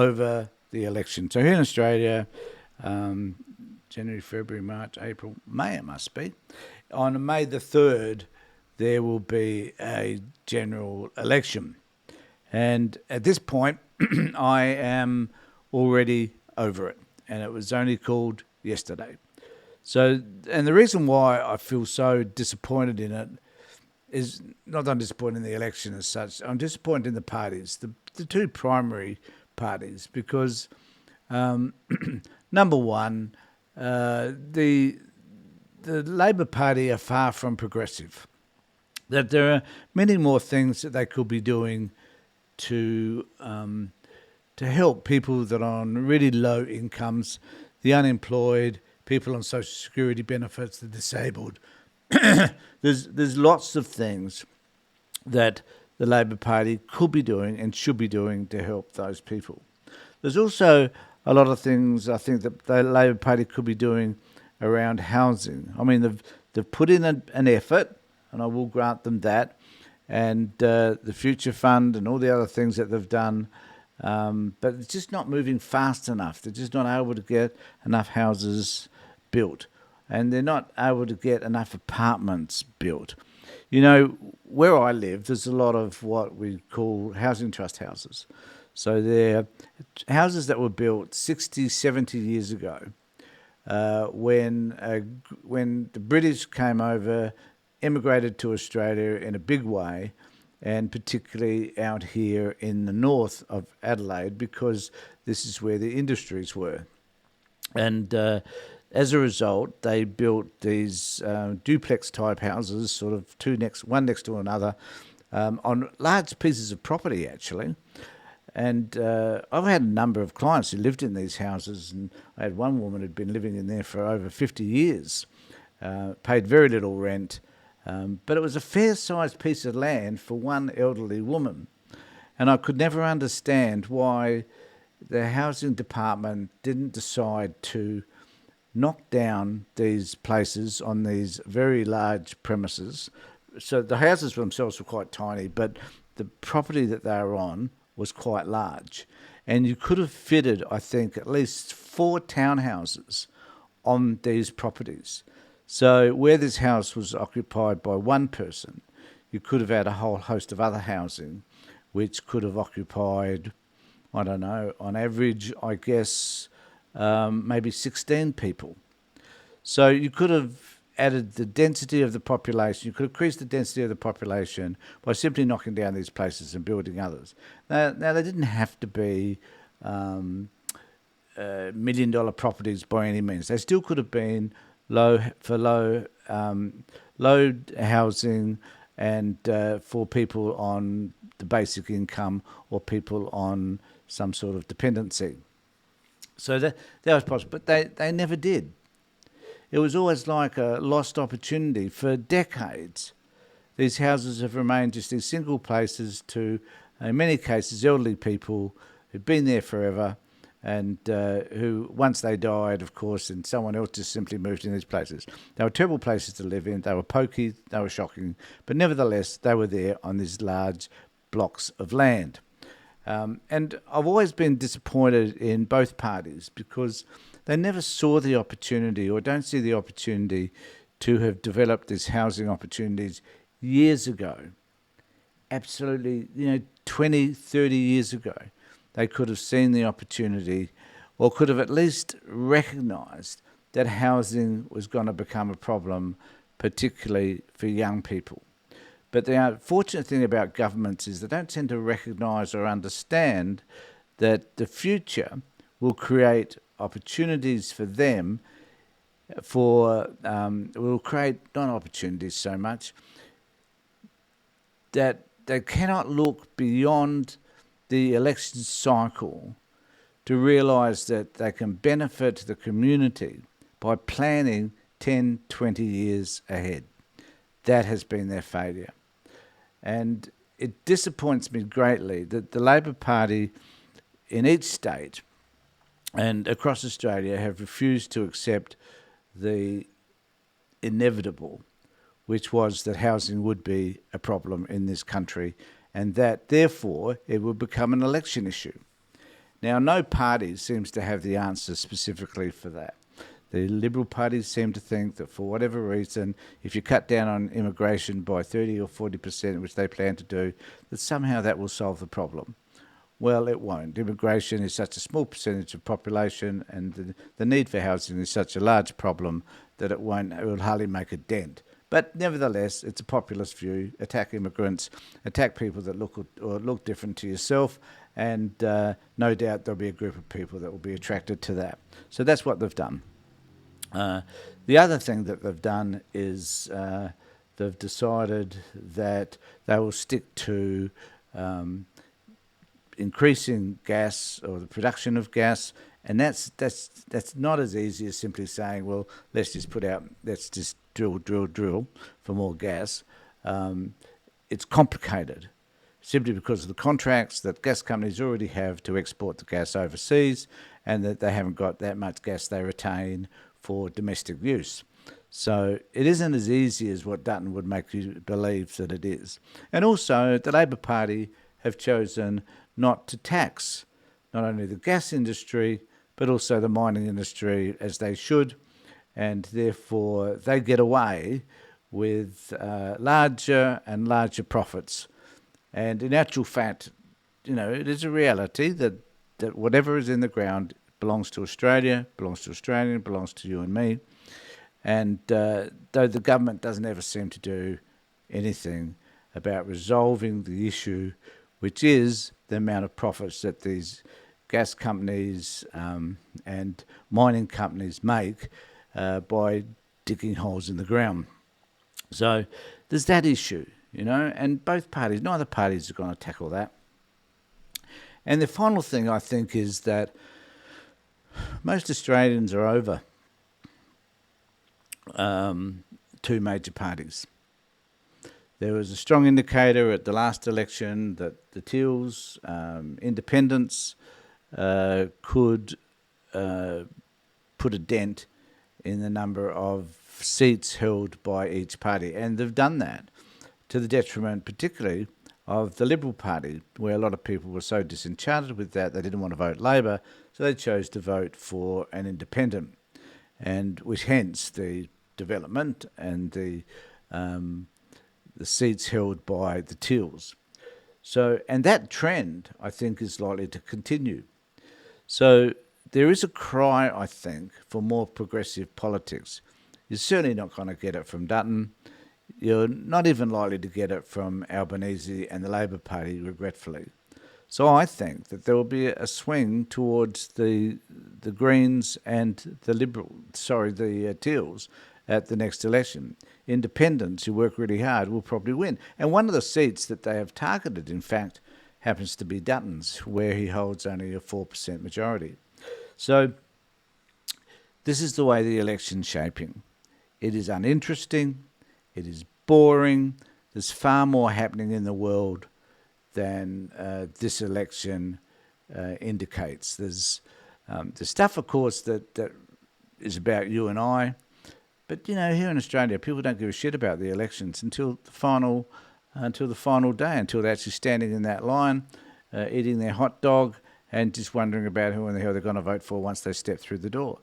over the election. So here in Australia, January, February, March, April, May it must be, on May the 3rd, there will be a general election. And at this point, I am already over it. And it was only called yesterday. So, and the reason why I feel so disappointed in it is not that I'm disappointed in the election as such. I'm disappointed in the parties, the two primary parties, because number one, the Labor Party are far from progressive. That there are many more things that they could be doing to help people that are on really low incomes, the unemployed, people on social security benefits, the disabled. There's lots of things that the Labor Party could be doing and should be doing to help those people. There's also a lot of things I think that the Labor Party could be doing around housing. I mean, they've put in an effort, and I will grant them that, and the Future Fund and all the other things that they've done, but it's just not moving fast enough. They're just not able to get enough houses built, and they're not able to get enough apartments built. You know, where I live, there's a lot of what we call housing trust houses. So they're houses that were built 60, 70 years ago when the British came over, immigrated to Australia in a big way, and particularly out here in the north of Adelaide, because this is where the industries were. And as a result, they built these duplex-type houses, sort of one next to another, on large pieces of property, actually. And I've had a number of clients who lived in these houses, and I had one woman who'd been living in there for over 50 years, paid very little rent, but it was a fair-sized piece of land for one elderly woman. And I could never understand why the housing department didn't decide to knock down these places on these very large premises. So the houses themselves were quite tiny, but the property that they were on was quite large. And you could have fitted, I think, at least 4 townhouses on these properties. So where this house was occupied by one person, you could have had a whole host of other housing, which could have occupied, I don't know, on average, I guess, maybe 16 people. So you could have added the density of the population. You could increase the density of the population by simply knocking down these places and building others. Now they didn't have to be $1 million properties by any means. They still could have been low housing and for people on the basic income or people on some sort of dependency. So that was possible, but they never did. It was always like a lost opportunity. For decades, these houses have remained just these single places to, in many cases, elderly people who've been there forever and who, once they died, of course, and someone else just simply moved in these places. They were terrible places to live in. They were pokey, they were shocking, but nevertheless, they were there on these large blocks of land. And I've always been disappointed in both parties because they never saw the opportunity or don't see the opportunity to have developed these housing opportunities years ago. Absolutely, 20, 30 years ago, they could have seen the opportunity or could have at least recognised that housing was going to become a problem, particularly for young people. But the unfortunate thing about governments is they don't tend to recognise or understand that the future will create opportunities for them will create not opportunities so much, that they cannot look beyond the election cycle to realise that they can benefit the community by planning 10, 20 years ahead. That has been their failure. And it disappoints me greatly that the Labor Party in each state and across Australia have refused to accept the inevitable, which was that housing would be a problem in this country and that, therefore, it would become an election issue. Now, no party seems to have the answer specifically for that. The Liberal Party seem to think that for whatever reason, if you cut down on immigration by 30 or 40%, which they plan to do, that somehow that will solve the problem. Well, it won't. Immigration is such a small percentage of population, and the need for housing is such a large problem that it will hardly make a dent. But nevertheless, it's a populist view. Attack immigrants, attack people that look different to yourself, and no doubt there'll be a group of people that will be attracted to that. So that's what they've done. The other thing that they've done is they've decided that they will stick to increasing gas or the production of gas, and that's not as easy as simply saying, well, let's just drill for more gas. It's complicated simply because of the contracts that gas companies already have to export the gas overseas, and that they haven't got that much gas they retain for domestic use. So it isn't as easy as what Dutton would make you believe that it is. And also, the Labor Party have chosen not to tax not only the gas industry, but also the mining industry as they should, and therefore they get away with larger and larger profits. And in actual fact, it is a reality that whatever is in the ground belongs to Australia, belongs to you and me. And though the government doesn't ever seem to do anything about resolving the issue, which is the amount of profits that these gas companies and mining companies make by digging holes in the ground. So there's that issue, and neither parties are going to tackle that. And the final thing I think is that most Australians are over two major parties. There was a strong indicator at the last election that the Teals, independents, could put a dent in the number of seats held by each party. And they've done that to the detriment particularly of the Liberal Party, where a lot of people were so disenchanted with that they didn't want to vote Labor, so they chose to vote for an independent, and which hence the development and the seats held by the Teals. So, and that trend, I think, is likely to continue. So there is a cry, I think, for more progressive politics. You're certainly not going to get it from Dutton. You're not even likely to get it from Albanese and the Labor Party, regretfully. So I think that there will be a swing towards the Greens and the Teals at the next election. Independents who work really hard will probably win. And one of the seats that they have targeted, in fact, happens to be Dutton's, where he holds only a 4% majority. So this is the way the election's shaping. It is uninteresting. It is boring. There's far more happening in the world than this election indicates. There's stuff, of course, that is about you and I. But, here in Australia, people don't give a shit about the elections until the final day, until they're actually standing in that line, eating their hot dog and just wondering about who in the hell they're going to vote for once they step through the door.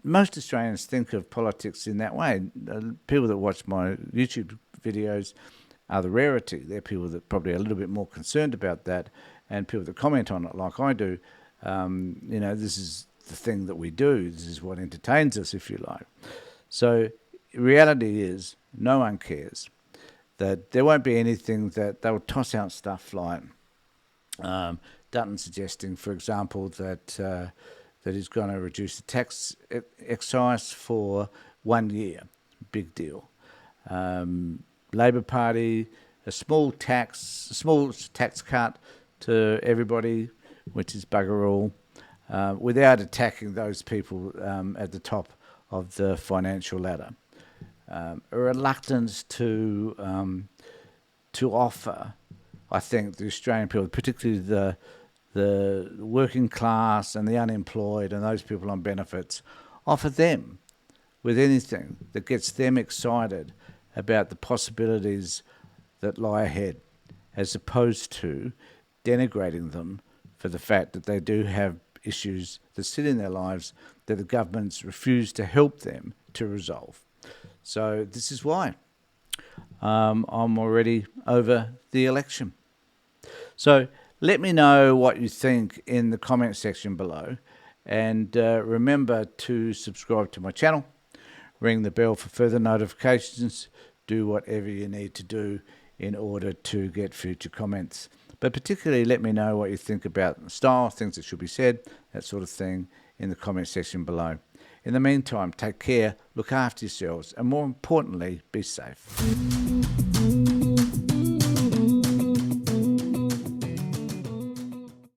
Most Australians think of politics in that way. People that watch my YouTube videos are the rarity. They're people that probably are a little bit more concerned about that, and people that comment on it like I do. This is the thing that we do. This is what entertains us, if you like. So reality is no one cares. That there won't be anything that they'll toss out stuff like Dutton suggesting, for example, that he's going to reduce the tax excise for 1 year. Big deal. Labor Party, a small tax cut to everybody, which is bugger all, without attacking those people at the top of the financial ladder. A reluctance to offer, I think, the Australian people, particularly the working class and the unemployed and those people on benefits, offer them with anything that gets them excited about the possibilities that lie ahead, as opposed to denigrating them for the fact that they do have issues that sit in their lives that the governments refuse to help them to resolve. So this is why I'm already over the election. So let me know what you think in the comment section below, and remember to subscribe to my channel, ring the bell for further notifications, do whatever you need to do in order to get future comments. But particularly let me know what you think about the style, things that should be said, that sort of thing in the comment section below. In the meantime, take care, look after yourselves, and more importantly, be safe.